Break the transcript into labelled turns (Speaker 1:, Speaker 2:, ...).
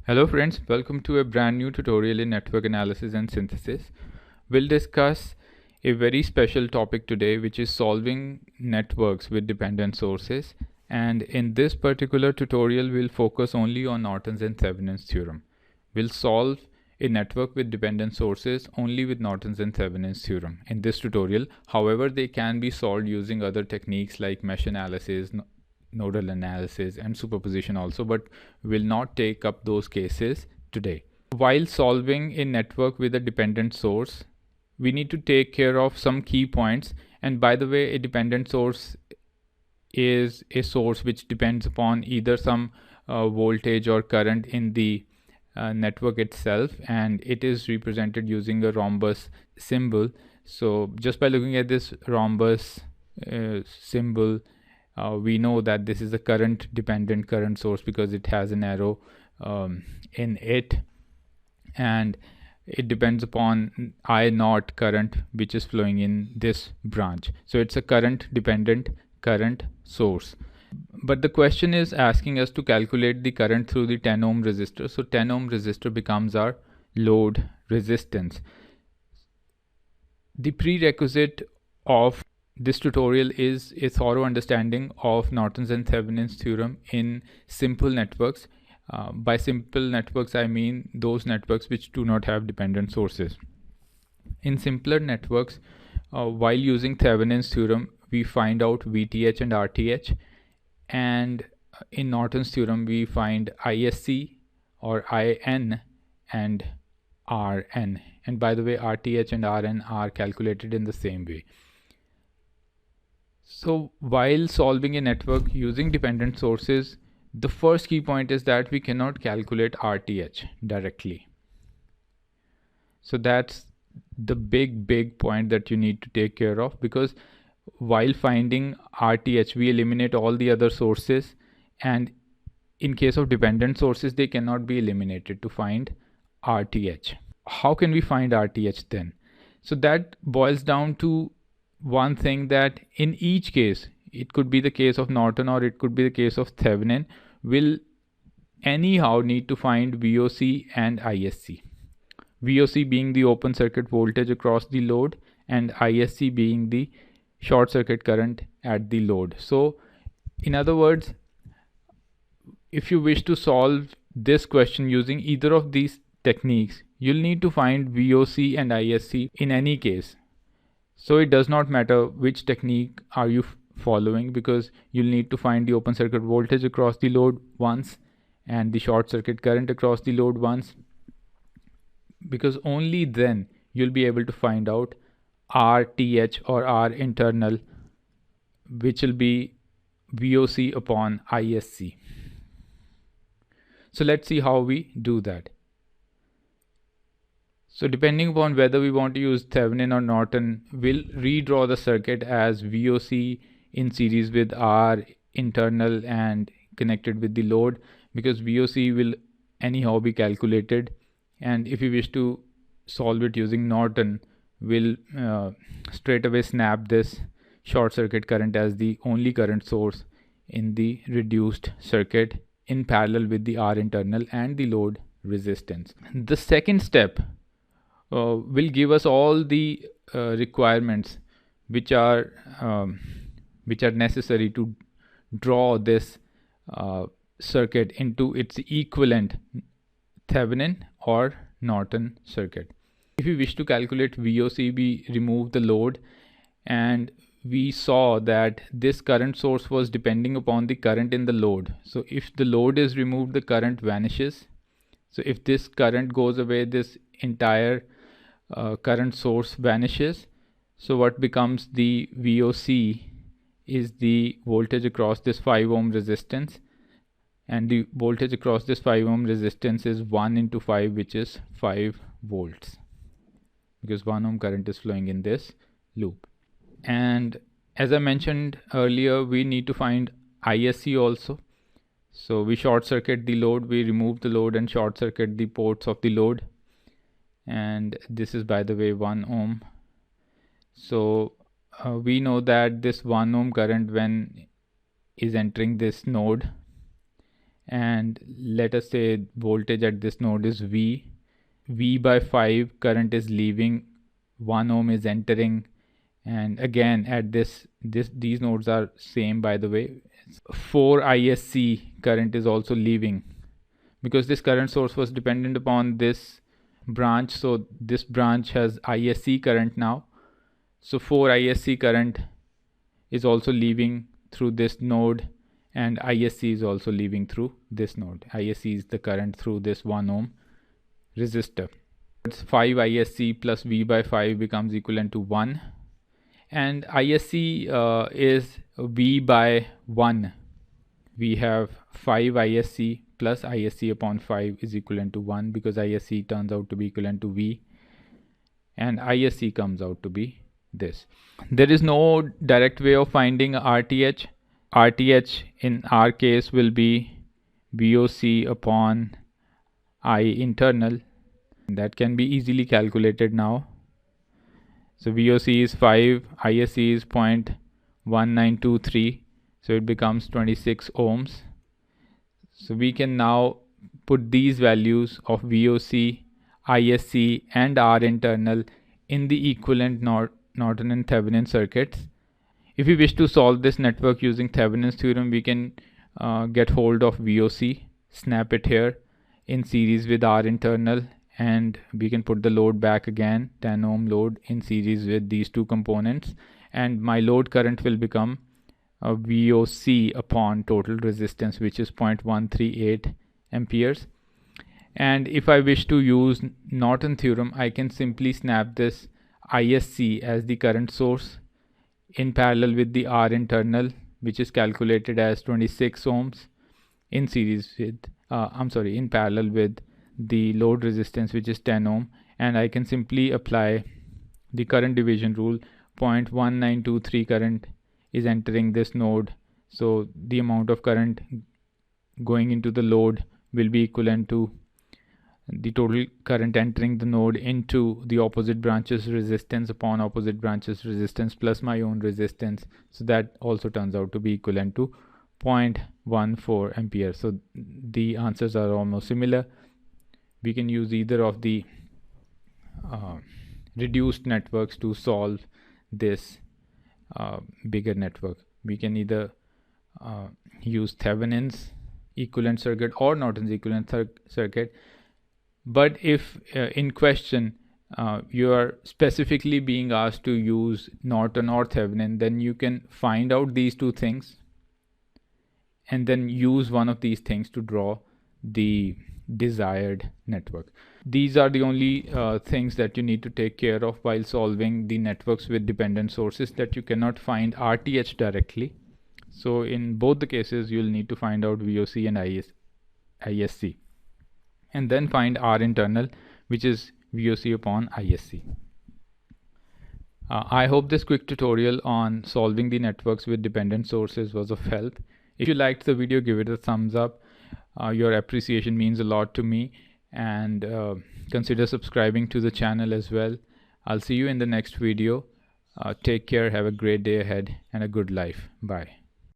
Speaker 1: Hello friends, welcome to a brand new tutorial in network analysis and synthesis. We'll discuss a very special topic today, which is solving networks with dependent sources. And in this particular tutorial, we'll focus only on Norton's and Thevenin's theorem. We'll solve a network with dependent sources only with Norton's and Thevenin's theorem in this tutorial. However, they can be solved using other techniques like mesh analysis, nodal analysis and superposition also, but will not take up those cases today. While solving a network with a dependent source, we need to take care of some key points. And by the way, a dependent source is a source which depends upon either some voltage or current in the network itself, and it is represented using a rhombus symbol. So just by looking at this rhombus symbol, we know that this is a current dependent current source because it has an arrow in it, and it depends upon I naught current which is flowing in this branch. So it's a current dependent current source. But the question is asking us to calculate the current through the 10 ohm resistor. So 10 ohm resistor becomes our load resistance. The prerequisite of this tutorial is a thorough understanding of Norton's and Thevenin's theorem in simple networks. By simple networks, I mean those networks which do not have dependent sources. In simpler networks, while using Thevenin's theorem, we find out VTH and RTH, and in Norton's theorem, we find ISC or IN and Rn. And by the way, RTH and Rn are calculated in the same way. So while solving a network using dependent sources, the first key point is that we cannot calculate RTH directly. So that's the big point that you need to take care of, because while finding RTH, we eliminate all the other sources, and in case of dependent sources, they cannot be eliminated to find RTH. How can we find RTH then? So that boils down to one thing, that in each case, it could be the case of Norton or it could be the case of Thevenin, will anyhow need to find VOC and ISC. VOC being the open circuit voltage across the load, and ISC being the short circuit current at the load. So in other words, if you wish to solve this question using either of these techniques, you'll need to find VOC and ISC in any case. So it does not matter which technique are you following, because you'll need to find the open circuit voltage across the load once and the short circuit current across the load once, because only then you'll be able to find out RTH or R internal, which will be VOC upon ISC. So let's see how we do that. So depending upon whether we want to use Thevenin or Norton, we'll redraw the circuit as VOC in series with R internal and connected with the load, because VOC will anyhow be calculated. And if you wish to solve it using Norton, we'll straight away snap this short circuit current as the only current source in the reduced circuit in parallel with the R internal and the load resistance. The second step will give us all the requirements which are necessary to draw this circuit into its equivalent Thevenin or Norton circuit. If we wish to calculate VOC, we remove the load, and we saw that this current source was depending upon the current in the load. So if the load is removed, the current vanishes. So if this current goes away, this entire current source vanishes. So what becomes the VOC is the voltage across this 5 ohm resistance, and the voltage across this 5 ohm resistance is 1 into 5, which is 5 volts, because 1 ohm current is flowing in this loop. And as I mentioned earlier, we need to find ISC also. So we short circuit the load, we remove the load and short circuit the ports of the load, and this is, by the way, 1 ohm. So we know that this 1 ohm current, when is entering this node, and let us say voltage at this node is V. V by 5 current is leaving, 1 ohm is entering, and again at these nodes are same, by the way. 4 ISC current is also leaving because this current source was dependent upon this branch, so this branch has ISC current now. So 4 ISC current is also leaving through this node, and ISC is also leaving through this node. ISC is the current through this 1 ohm resistor. It's 5 ISC plus V by 5 becomes equivalent to 1, and ISC is V by 1. We have 5 ISC plus ISC upon 5 is equivalent to 1 because ISC turns out to be equivalent to V, and ISC comes out to be this. There is no direct way of finding RTH. RTH in our case will be VOC upon I internal. That can be easily calculated now. So VOC is 5, ISC is 0.1923, so it becomes 26 ohms. So we can now put these values of VOC, ISC and R internal in the equivalent Norton and Thevenin circuits. If we wish to solve this network using Thevenin's theorem, we can get hold of VOC, snap it here in series with R internal, and we can put the load back again, 10 ohm load in series with these two components, and my load current will become a VOC upon total resistance, which is 0.138 amperes. And if I wish to use Norton theorem, I can simply snap this ISC as the current source in parallel with the R internal, which is calculated as 26 ohms, in series with in parallel with the load resistance, which is 10 ohm, and I can simply apply the current division rule. 0.1923 current is entering this node, so the amount of current going into the load will be equivalent to the total current entering the node into the opposite branch's resistance upon opposite branch's resistance plus my own resistance. So that also turns out to be equivalent to 0.14 ampere. So the answers are almost similar. We can use either of the reduced networks to solve this bigger network. We can either use Thevenin's equivalent circuit or Norton's equivalent circuit. But if in question you are specifically being asked to use Norton or Thevenin, then you can find out these two things and then use one of these things to draw the desired network. These are the only things that you need to take care of while solving the networks with dependent sources that you cannot find RTH directly. So in both the cases, you'll need to find out VOC and ISC, and then find R internal, which is VOC upon ISC. I hope this quick tutorial on solving the networks with dependent sources was of help. If you liked the video, give it a thumbs up. Your appreciation means a lot to me, and consider subscribing to the channel as well. I'll see you in the next video. Take care, have a great day ahead and a good life. Bye.